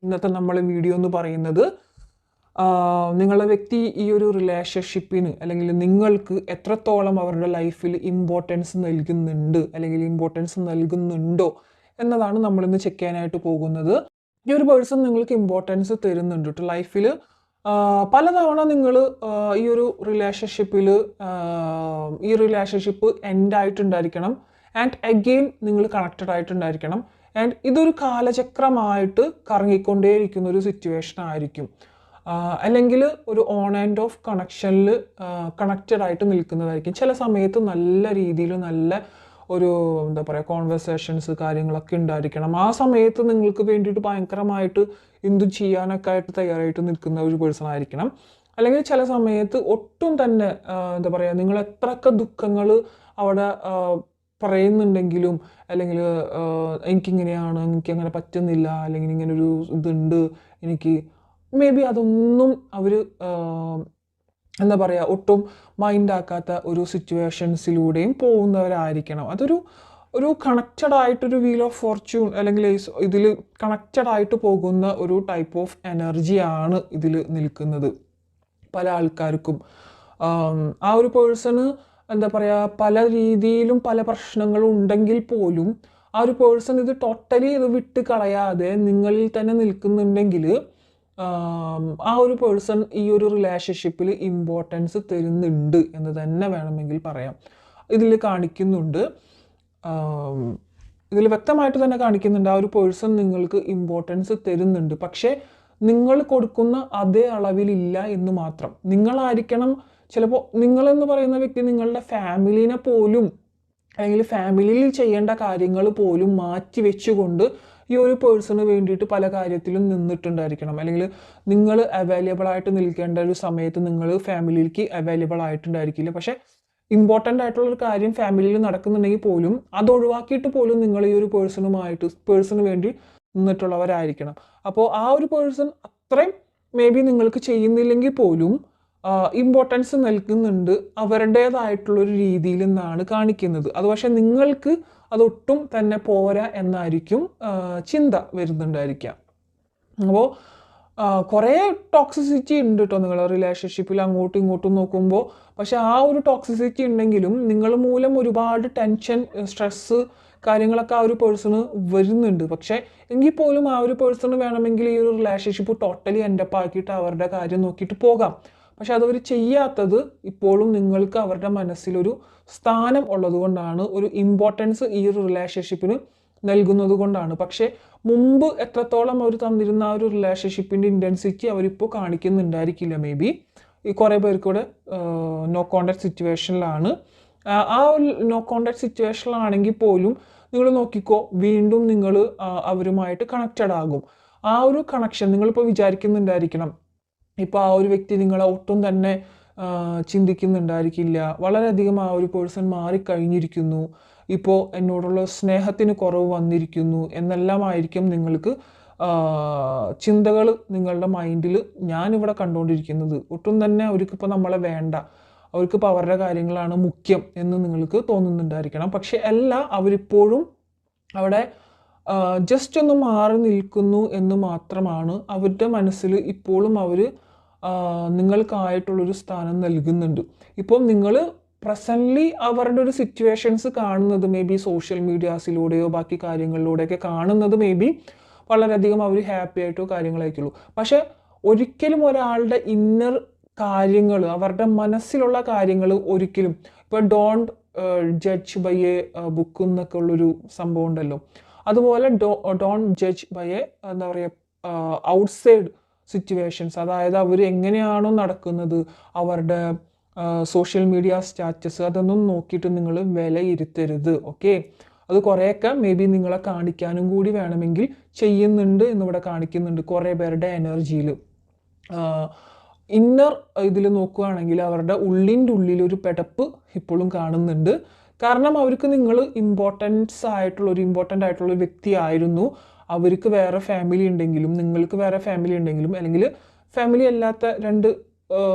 ഇന്നത്തെ നമ്മളെ വീഡിയോ എന്ന് പറയുന്നത് നിങ്ങളുടെ വ്യക്തി ഈ ഒരു റിലേഷൻഷിപ്പിന് അല്ലെങ്കിൽ നിങ്ങൾക്ക് എത്രത്തോളം അവരുടെ ലൈഫിൽ ഇമ്പോർട്ടൻസ് നൽകുന്നുണ്ട് അല്ലെങ്കിൽ ഇമ്പോർട്ടൻസ് നൽകുന്നുണ്ടോ എന്നതാണ് നമ്മളിന്ന് ചെക്ക് ചെയ്യാനായിട്ട് പോകുന്നത്. ഈ ഒരു പേഴ്സൺ നിങ്ങൾക്ക് ഇമ്പോർട്ടൻസ് തരുന്നുണ്ട് കേട്ടോ ലൈഫിൽ. പലതവണ നിങ്ങൾ ഈ ഒരു റിലേഷൻഷിപ്പ് എൻഡ് ആയിട്ടുണ്ടായിരിക്കണം ആൻഡ് അഗെയിൻ നിങ്ങൾ കണക്റ്റഡ് ആയിട്ടുണ്ടായിരിക്കണം. ആൻഡ് ഇതൊരു കാലചക്രമായിട്ട് കറങ്ങിക്കൊണ്ടേയിരിക്കുന്ന ഒരു സിറ്റുവേഷൻ ആയിരിക്കും. അല്ലെങ്കിൽ ഒരു ഓൺ ആൻഡ് ഓഫ് കണക്ഷനിൽ കണക്റ്റഡ് ആയിട്ട് നിൽക്കുന്നതായിരിക്കും. ചില സമയത്ത് നല്ല രീതിയിൽ നല്ല ഒരു എന്താ പറയുക കോൺവെർസേഷൻസ് കാര്യങ്ങളൊക്കെ ഉണ്ടായിരിക്കണം. ആ സമയത്ത് നിങ്ങൾക്ക് വേണ്ടിയിട്ട് ഭയങ്കരമായിട്ട് എന്തും ചെയ്യാനൊക്കെ ആയിട്ട് തയ്യാറായിട്ട് നിൽക്കുന്ന ഒരു പേഴ്സൺ ആയിരിക്കണം. അല്ലെങ്കിൽ ചില സമയത്ത് ഒട്ടും തന്നെ എന്താ പറയുക നിങ്ങൾ എത്രയൊക്കെ ദുഃഖങ്ങൾ അവിടെ പറയുന്നുണ്ടെങ്കിലും അല്ലെങ്കിൽ എനിക്കിങ്ങനെയാണ്, എനിക്കങ്ങനെ പറ്റുന്നില്ല, അല്ലെങ്കിൽ ഇങ്ങനൊരു ഇതുണ്ട് എനിക്ക്, മേ ബി അതൊന്നും അവർ എന്താ പറയുക ഒട്ടും മൈൻഡാക്കാത്ത ഒരു സിറ്റുവേഷൻസിലൂടെയും പോകുന്നവരായിരിക്കണം. ഒരു കണക്റ്റഡ് ആയിട്ടൊരു വീൽ ഓഫ് ഫോർച്യൂൺ അല്ലെങ്കിൽ ഇതിൽ കണക്റ്റഡ് ആയിട്ട് പോകുന്ന ഒരു ടൈപ്പ് ഓഫ് എനർജിയാണ് ഇതിൽ നിൽക്കുന്നത് പല ആൾക്കാർക്കും. ആ ഒരു പേഴ്സണ് എന്താ പറയുക പല രീതിയിലും പല പ്രശ്നങ്ങളും ഉണ്ടെങ്കിൽ പോലും ആ ഒരു പേഴ്സൺ ഇത് ടോട്ടലി ഇത് വിട്ട് കളയാതെ നിങ്ങളിൽ തന്നെ നിൽക്കുന്നുണ്ടെങ്കിൽ ആ ഒരു പേഴ്സൺ ഈ ഒരു റിലേഷൻഷിപ്പിൽ ഇമ്പോർട്ടൻസ് തരുന്നുണ്ട് എന്ന് തന്നെ വേണമെങ്കിൽ പറയാം. ഇതിൽ കാണിക്കുന്നുണ്ട്, ഇതിൽ വ്യക്തമായിട്ട് തന്നെ കാണിക്കുന്നുണ്ട് ആ ഒരു പേഴ്സൺ നിങ്ങൾക്ക് ഇമ്പോർട്ടൻസ് തരുന്നുണ്ട്. പക്ഷേ നിങ്ങൾ കൊടുക്കുന്ന അതേ അളവിലില്ല എന്ന് മാത്രം. നിങ്ങളായിരിക്കണം ചിലപ്പോൾ നിങ്ങളെന്ന് പറയുന്ന വ്യക്തി നിങ്ങളുടെ ഫാമിലിനെ പോലും അല്ലെങ്കിൽ ഫാമിലിയിൽ ചെയ്യേണ്ട കാര്യങ്ങൾ പോലും മാറ്റി വെച്ചുകൊണ്ട് ഈ ഒരു പേഴ്സണ് വേണ്ടിയിട്ട് പല കാര്യത്തിലും നിന്നിട്ടുണ്ടായിരിക്കണം. അല്ലെങ്കിൽ നിങ്ങൾ അവൈലബിൾ ആയിട്ട് നിൽക്കേണ്ട ഒരു സമയത്ത് നിങ്ങൾ ഫാമിലിക്ക് അവൈലബിൾ ആയിട്ടുണ്ടായിരിക്കില്ല. പക്ഷേ ഇമ്പോർട്ടൻ്റ് ആയിട്ടുള്ളൊരു കാര്യം ഫാമിലിയിൽ നടക്കുന്നുണ്ടെങ്കിൽ പോലും അത് ഒഴിവാക്കിയിട്ട് പോലും നിങ്ങൾ ഈ ഒരു പേഴ്സണ് വേണ്ടി നിന്നിട്ടുള്ളവരായിരിക്കണം. അപ്പോൾ ആ ഒരു പേഴ്സൺ അത്രയും മേ ബി നിങ്ങൾക്ക് ചെയ്യുന്നില്ലെങ്കിൽ പോലും ഇമ്പോർട്ടൻസ് നൽകുന്നുണ്ട് അവരുടേതായിട്ടുള്ളൊരു രീതിയിൽ നിന്നാണ് കാണിക്കുന്നത്. അത് പക്ഷേ നിങ്ങൾക്ക് അതൊട്ടും തന്നെ പോരാ എന്നായിരിക്കും ചിന്ത വരുന്നുണ്ടായിരിക്കാം. അപ്പോൾ കുറേ ടോക്സിസിറ്റി ഉണ്ട് കേട്ടോ നിങ്ങളുടെ റിലേഷൻഷിപ്പിൽ അങ്ങോട്ടും ഇങ്ങോട്ടും നോക്കുമ്പോൾ. പക്ഷെ ആ ഒരു ടോക്സിസിറ്റി ഉണ്ടെങ്കിലും നിങ്ങൾ മൂലം ഒരുപാട് ടെൻഷൻ, സ്ട്രെസ്സ് കാര്യങ്ങളൊക്കെ ആ ഒരു പേഴ്സണ് വരുന്നുണ്ട്. പക്ഷേ എങ്കിൽ പോലും ആ ഒരു പേഴ്സണ് വേണമെങ്കിൽ ഈ ഒരു റിലേഷൻഷിപ്പ് ടോട്ടലി എൻഡപ്പ് ആക്കിയിട്ട് അവരുടെ കാര്യം നോക്കിയിട്ട് പോകാം. പക്ഷെ അതവർ ചെയ്യാത്തത് ഇപ്പോഴും നിങ്ങൾക്ക് അവരുടെ മനസ്സിലൊരു സ്ഥാനം ഉള്ളത് കൊണ്ടാണ്, ഒരു ഇമ്പോർട്ടൻസ് ഈ ഒരു റിലേഷൻഷിപ്പിന് നൽകുന്നത് കൊണ്ടാണ്. പക്ഷേ മുമ്പ് എത്രത്തോളം അവർ തന്നിരുന്ന ആ ഒരു റിലേഷൻഷിപ്പിൻ്റെ ഇൻറ്റൻസിറ്റി അവരിപ്പോൾ കാണിക്കുന്നുണ്ടായിരിക്കില്ല. മേ ബി ഈ കുറേ പേർക്കൂടെ നോ കോണ്ടാക്ട് സിറ്റുവേഷനിലാണ്. ആ ഒരു നോ കോണ്ടാക്ട് സിറ്റുവേഷനിലാണെങ്കിൽ പോലും നിങ്ങൾ നോക്കിക്കോ, വീണ്ടും നിങ്ങൾ അവരുമായിട്ട് കണക്റ്റഡ് ആകും. ആ ഒരു കണക്ഷൻ നിങ്ങളിപ്പോൾ വിചാരിക്കുന്നുണ്ടായിരിക്കണം ഇപ്പോൾ ആ ഒരു വ്യക്തി നിങ്ങളെ ഒട്ടും തന്നെ ചിന്തിക്കുന്നുണ്ടായിരിക്കില്ല, വളരെയധികം ആ ഒരു പേഴ്സൺ മാറിക്കഴിഞ്ഞിരിക്കുന്നു, ഇപ്പോൾ എന്നോടുള്ള സ്നേഹത്തിന് കുറവ് വന്നിരിക്കുന്നു എന്നെല്ലാം ആയിരിക്കും നിങ്ങൾക്ക് ചിന്തകൾ നിങ്ങളുടെ മൈൻഡിൽ ഞാനിവിടെ കണ്ടുകൊണ്ടിരിക്കുന്നത്. ഒട്ടും തന്നെ അവർക്കിപ്പോൾ നമ്മളെ വേണ്ട, അവർക്കിപ്പോൾ അവരുടെ കാര്യങ്ങളാണ് മുഖ്യം എന്ന് നിങ്ങൾക്ക് തോന്നുന്നുണ്ടായിരിക്കണം. പക്ഷെ അല്ല, അവരിപ്പോഴും അവിടെ ജസ്റ്റ് ഒന്ന് മാറി നിൽക്കുന്നു എന്ന് മാത്രമാണ്. അവരുടെ മനസ്സിൽ ഇപ്പോഴും അവർ നിങ്ങൾക്കായിട്ടുള്ളൊരു സ്ഥാനം നൽകുന്നുണ്ട്. ഇപ്പം നിങ്ങൾ പ്രസൻ്റ്ലി അവരുടെ ഒരു സിറ്റുവേഷൻസ് കാണുന്നത് മേ ബി സോഷ്യൽ മീഡിയാസിലൂടെയോ ബാക്കി കാര്യങ്ങളിലൂടെയൊക്കെ കാണുന്നത് മേ ബി വളരെയധികം അവർ ഹാപ്പി ആയിട്ടോ കാര്യങ്ങളായിരിക്കുള്ളൂ. പക്ഷെ ഒരിക്കലും ഒരാളുടെ ഇന്നർ കാര്യങ്ങൾ, അവരുടെ മനസ്സിലുള്ള കാര്യങ്ങൾ ഒരിക്കലും ഇപ്പോൾ don't judge by a book എന്നൊക്കെ ഉള്ളൊരു സംഭവം ഉണ്ടല്ലോ, അതുപോലെ ഡോണ്ട് ജഡ്ജ് ബൈ എ എന്താ പറയുക ഔട്ട്സൈഡ് സിറ്റുവേഷൻസ്. അതായത് അവർ എങ്ങനെയാണോ നടക്കുന്നത്, അവരുടെ സോഷ്യൽ മീഡിയ സ്റ്റാറ്റസ്, അതൊന്നും നോക്കിയിട്ട് നിങ്ങൾ വിലയിരുത്തരുത്. ഓക്കെ, അത് കുറേയൊക്കെ മേ ബി നിങ്ങളെ കാണിക്കാനും കൂടി വേണമെങ്കിൽ ചെയ്യുന്നുണ്ട് എന്നിവിടെ കാണിക്കുന്നുണ്ട്. കുറേ പേരുടെ എനർജിയിൽ ഇന്നർ ഇതിൽ നോക്കുകയാണെങ്കിൽ അവരുടെ ഉള്ളിൻ്റെ ഉള്ളിലൊരു പെടപ്പ് ഇപ്പോഴും കാണുന്നുണ്ട്. കാരണം അവർക്ക് നിങ്ങൾ ഇമ്പോർട്ടൻ്റ് ആയിട്ടുള്ളൊരു വ്യക്തിയായിരുന്നു. അവർക്ക് വേറെ ഫാമിലി ഉണ്ടെങ്കിലും നിങ്ങൾക്ക് വേറെ ഫാമിലി ഉണ്ടെങ്കിലും അല്ലെങ്കിൽ ഫാമിലി അല്ലാത്ത രണ്ട്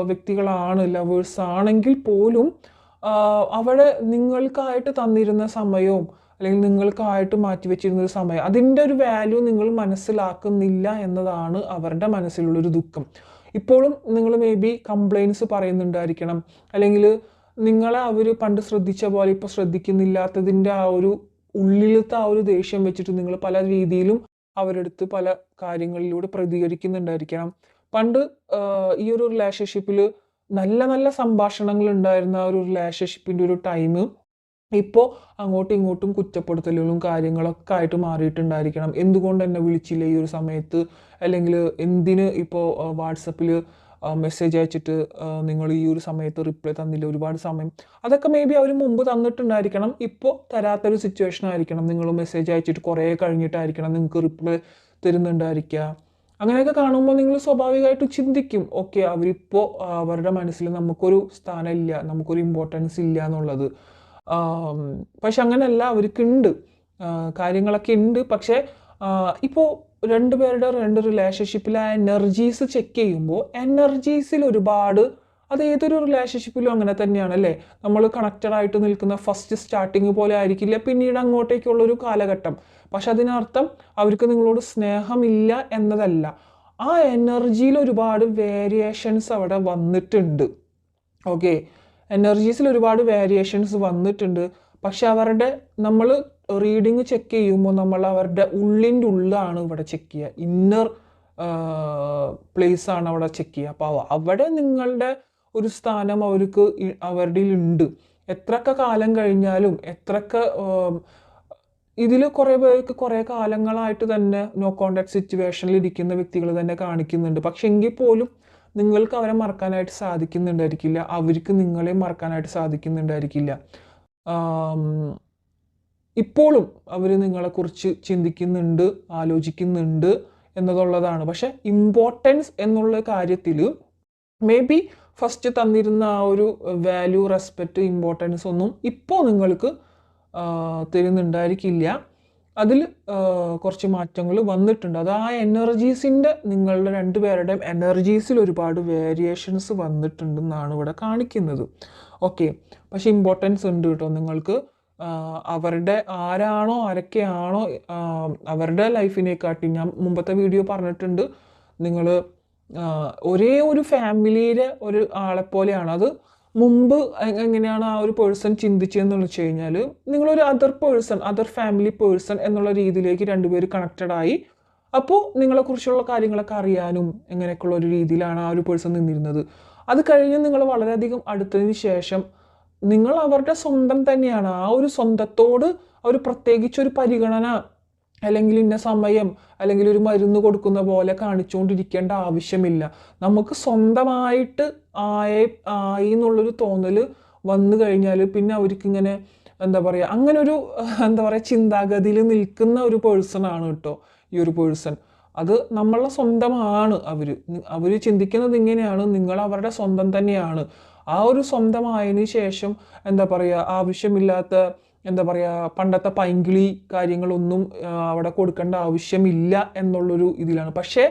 വ്യക്തികളാണ്, ലവേഴ്സ് ആണെങ്കിൽ പോലും അവിടെ നിങ്ങൾക്കായിട്ട് തന്നിരുന്ന സമയവും അല്ലെങ്കിൽ നിങ്ങൾക്കായിട്ട് മാറ്റിവെച്ചിരുന്ന ഒരു സമയം, അതിൻ്റെ ഒരു വാല്യൂ നിങ്ങൾ മനസ്സിലാക്കുന്നില്ല എന്നതാണ് അവരുടെ മനസ്സിലുള്ളൊരു ദുഃഖം. ഇപ്പോഴും നിങ്ങൾ മേ ബി കംപ്ലയിൻസ് പറയുന്നുണ്ടായിരിക്കണം, അല്ലെങ്കിൽ നിങ്ങളെ അവർ പണ്ട് ശ്രദ്ധിച്ച പോലെ ഇപ്പോൾ ശ്രദ്ധിക്കുന്നില്ലാത്തതിൻ്റെ ആ ഒരു ഉള്ളിലത്തെ ആ ഒരു ദേഷ്യം വെച്ചിട്ട് നിങ്ങൾ പല രീതിയിലും അവരെടുത്ത് പല കാര്യങ്ങളിലൂടെ പ്രതികരിക്കുന്നുണ്ടായിരിക്കണം. പണ്ട് ഈ ഒരു റിലേഷൻഷിപ്പിൽ നല്ല നല്ല സംഭാഷണങ്ങൾ ഉണ്ടായിരുന്ന ഒരു റിലേഷൻഷിപ്പിൻ്റെ ഒരു ടൈം ഇപ്പോൾ അങ്ങോട്ടും ഇങ്ങോട്ടും കുറ്റപ്പെടുത്തലുകളും കാര്യങ്ങളൊക്കെ ആയിട്ട് മാറിയിട്ടുണ്ടായിരിക്കണം. എന്തുകൊണ്ട് എന്നെ വിളിച്ചില്ല ഈ ഒരു സമയത്ത്, അല്ലെങ്കിൽ എന്തിന് ഇപ്പോൾ വാട്സപ്പിൽ മെസ്സേജ് അയച്ചിട്ട് നിങ്ങൾ ഈ ഒരു സമയത്ത് റിപ്ലൈ തന്നില്ല, ഒരുപാട് സമയം. അതൊക്കെ മേ ബി അവർ മുമ്പ് തന്നിട്ടുണ്ടായിരിക്കണം, ഇപ്പോൾ തരാത്തൊരു സിറ്റുവേഷൻ ആയിരിക്കണം. നിങ്ങൾ മെസ്സേജ് അയച്ചിട്ട് കുറേ കഴിഞ്ഞിട്ടായിരിക്കണം നിങ്ങൾക്ക് റിപ്ലൈ തരുന്നുണ്ടായിരിക്കുക. അങ്ങനെയൊക്കെ കാണുമ്പോൾ നിങ്ങൾ സ്വാഭാവികമായിട്ട് ചിന്തിക്കും, ഓക്കെ അവരിപ്പോൾ അവരുടെ മനസ്സിൽ നമുക്കൊരു സ്ഥാനമില്ല, നമുക്കൊരു ഇമ്പോർട്ടൻസ് ഇല്ല എന്നുള്ളത്. പക്ഷെ അങ്ങനെയല്ല, അവർക്കുണ്ട്, കാര്യങ്ങളൊക്കെ ഉണ്ട്. പക്ഷേ ഇപ്പോൾ രണ്ടുപേരുടെ രണ്ട് റിലേഷൻഷിപ്പിലെ എനർജീസ് ചെക്ക് ചെയ്യുമ്പോൾ എനർജീസിൽ ഒരുപാട്, അത് ഏതൊരു റിലേഷൻഷിപ്പിലും അങ്ങനെ തന്നെയാണ് അല്ലേ. നമ്മൾ കണക്റ്റഡ് ആയിട്ട് നിൽക്കുന്ന ഫസ്റ്റ് സ്റ്റാർട്ടിങ് പോലെ ആയിരിക്കില്ല പിന്നീട് അങ്ങോട്ടേക്കുള്ളൊരു കാലഘട്ടം. പക്ഷെ അതിനർത്ഥം അവർക്ക് നിങ്ങളോട് സ്നേഹമില്ല എന്നതല്ല. ആ എനർജിയിൽ ഒരുപാട് വേരിയേഷൻസ് അവിടെ വന്നിട്ടുണ്ട്. ഓക്കെ, എനർജീസിൽ ഒരുപാട് വേരിയേഷൻസ് വന്നിട്ടുണ്ട്. പക്ഷെ അവരുടെ നമ്മൾ റീഡിങ് ചെക്ക് ചെയ്യുമ്പോൾ നമ്മൾ അവരുടെ ഉള്ളിൻ്റെ ഉള്ളാണ് ഇവിടെ ചെക്ക് ചെയ്യുക, ഇന്നർ പ്ലേസ് ആണ് അവിടെ ചെക്ക് ചെയ്യുക. അപ്പോൾ അവിടെ നിങ്ങളുടെ ഒരു സ്ഥാനം അവർക്ക് അവരുടെ ഉണ്ട്. എത്രയൊക്കെ കാലം കഴിഞ്ഞാലും, എത്രയൊക്കെ ഇതിൽ കുറേ പേർക്ക് കുറേ കാലങ്ങളായിട്ട് തന്നെ നോ കോണ്ടാക്ട് സിറ്റുവേഷനിൽ ഇരിക്കുന്ന വ്യക്തികൾ തന്നെ കാണിക്കുന്നുണ്ട്. പക്ഷെ എങ്കിൽ പോലും നിങ്ങൾക്ക് അവരെ മറക്കാനായിട്ട് സാധിക്കുന്നുണ്ടായിരിക്കില്ല, അവർക്ക് നിങ്ങളെ മറക്കാനായിട്ട് സാധിക്കുന്നുണ്ടായിരിക്കില്ല. ഇപ്പോഴും അവർ നിങ്ങളെക്കുറിച്ച് ചിന്തിക്കുന്നുണ്ട്, ആലോചിക്കുന്നുണ്ട് എന്നതുള്ളതാണ്. പക്ഷെ ഇമ്പോർട്ടൻസ് എന്നുള്ള കാര്യത്തിൽ മേ ബി ഫസ്റ്റ് തന്നിരുന്ന ആ ഒരു വാല്യൂ, റെസ്പെക്റ്റ്, ഇമ്പോർട്ടൻസ് ഒന്നും ഇപ്പോൾ നിങ്ങൾക്ക് തരുന്നുണ്ടായിരിക്കില്ല. അതിൽ കുറച്ച് മാറ്റങ്ങൾ വന്നിട്ടുണ്ട്. അത് ആ എനർജീസിൻ്റെ, നിങ്ങളുടെ രണ്ടുപേരുടെയും എനർജീസിൽ ഒരുപാട് വേരിയേഷൻസ് വന്നിട്ടുണ്ടെന്നാണ് ഇവിടെ കാണിക്കുന്നത്. ഓക്കെ, പക്ഷെ ഇമ്പോർട്ടൻസ് ഉണ്ട് കേട്ടോ നിങ്ങൾക്ക്. അവരുടെ ആരാണോ ആരൊക്കെയാണോ അവരുടെ ലൈഫിനെക്കാട്ടി, ഞാൻ മുമ്പത്തെ വീഡിയോ പറഞ്ഞിട്ടുണ്ട്, നിങ്ങൾ ഒരേ ഒരു ഫാമിലിയിലെ ഒരു ആളെപ്പോലെയാണ്. അത് മുമ്പ് എങ്ങനെയാണ് ആ ഒരു പേഴ്സൺ ചിന്തിച്ചതെന്ന് വെച്ച് കഴിഞ്ഞാൽ, നിങ്ങളൊരു അതർ ഫാമിലി പേഴ്സൺ എന്നുള്ള രീതിയിലേക്ക് രണ്ടുപേർ കണക്റ്റഡ് ആയി. അപ്പോൾ നിങ്ങളെക്കുറിച്ചുള്ള കാര്യങ്ങളൊക്കെ അറിയാനും എങ്ങനെയൊക്കെയുള്ള ഒരു രീതിയിലാണ് ആ ഒരു പേഴ്സൺ നിന്നിരുന്നത്. അത് കഴിഞ്ഞ് നിങ്ങൾ വളരെയധികം അടുത്തതിന് ശേഷം നിങ്ങൾ അവരുടെ സ്വന്തം തന്നെയാണ്. ആ ഒരു സ്വന്തത്തോട് അവർ പ്രത്യേകിച്ചൊരു പരിഗണന, അല്ലെങ്കിൽ ഇന്ന സമയം, അല്ലെങ്കിൽ ഒരു മരുന്ന് കൊടുക്കുന്ന പോലെ കാണിച്ചുകൊണ്ടിരിക്കേണ്ട ആവശ്യമില്ല. നമുക്ക് സ്വന്തമായിട്ട് ആയി എന്നുള്ളൊരു തോന്നൽ വന്നു കഴിഞ്ഞാൽ പിന്നെ അവർക്കിങ്ങനെ എന്താ പറയുക, അങ്ങനൊരു ചിന്താഗതിയിൽ നിൽക്കുന്ന ഒരു പേഴ്സണാണ് കേട്ടോ ഈ ഒരു പേഴ്സൺ. അത് നമ്മളെ സ്വന്തമാണ്. അവർ ചിന്തിക്കുന്നത് ഇങ്ങനെയാണ്, നിങ്ങൾ അവരുടെ സ്വന്തം തന്നെയാണ്. ആ ഒരു സ്വന്തമായതിന് ശേഷം ആവശ്യമില്ലാത്ത പണ്ടത്തെ പൈങ്കിളി കാര്യങ്ങളൊന്നും അവിടെ കൊടുക്കേണ്ട ആവശ്യമില്ല എന്നുള്ളൊരു ഇതിലാണ്. പക്ഷേ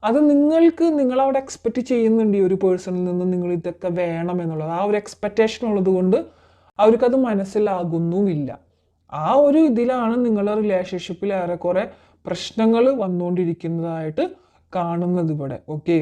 അത് നിങ്ങളവിടെ എക്സ്പെക്റ്റ് ചെയ്യുന്നുണ്ട് ഈ ഒരു പേഴ്സണിൽ നിന്ന്, നിങ്ങൾ ഇതൊക്കെ വേണം എന്നുള്ളത്. ആ ഒരു എക്സ്പെക്റ്റേഷൻ ഉള്ളത് കൊണ്ട് അവർക്കത് മനസ്സിലാകുന്നുമില്ല. ആ ഒരു ഇതിലാണ് നിങ്ങളുടെ റിലേഷൻഷിപ്പിൽ ഏറെക്കുറെ പ്രശ്നങ്ങൾ വന്നുകൊണ്ടിരിക്കുന്നതായിട്ട് കാണുന്നത് ഇവിടെ. ഓക്കെ,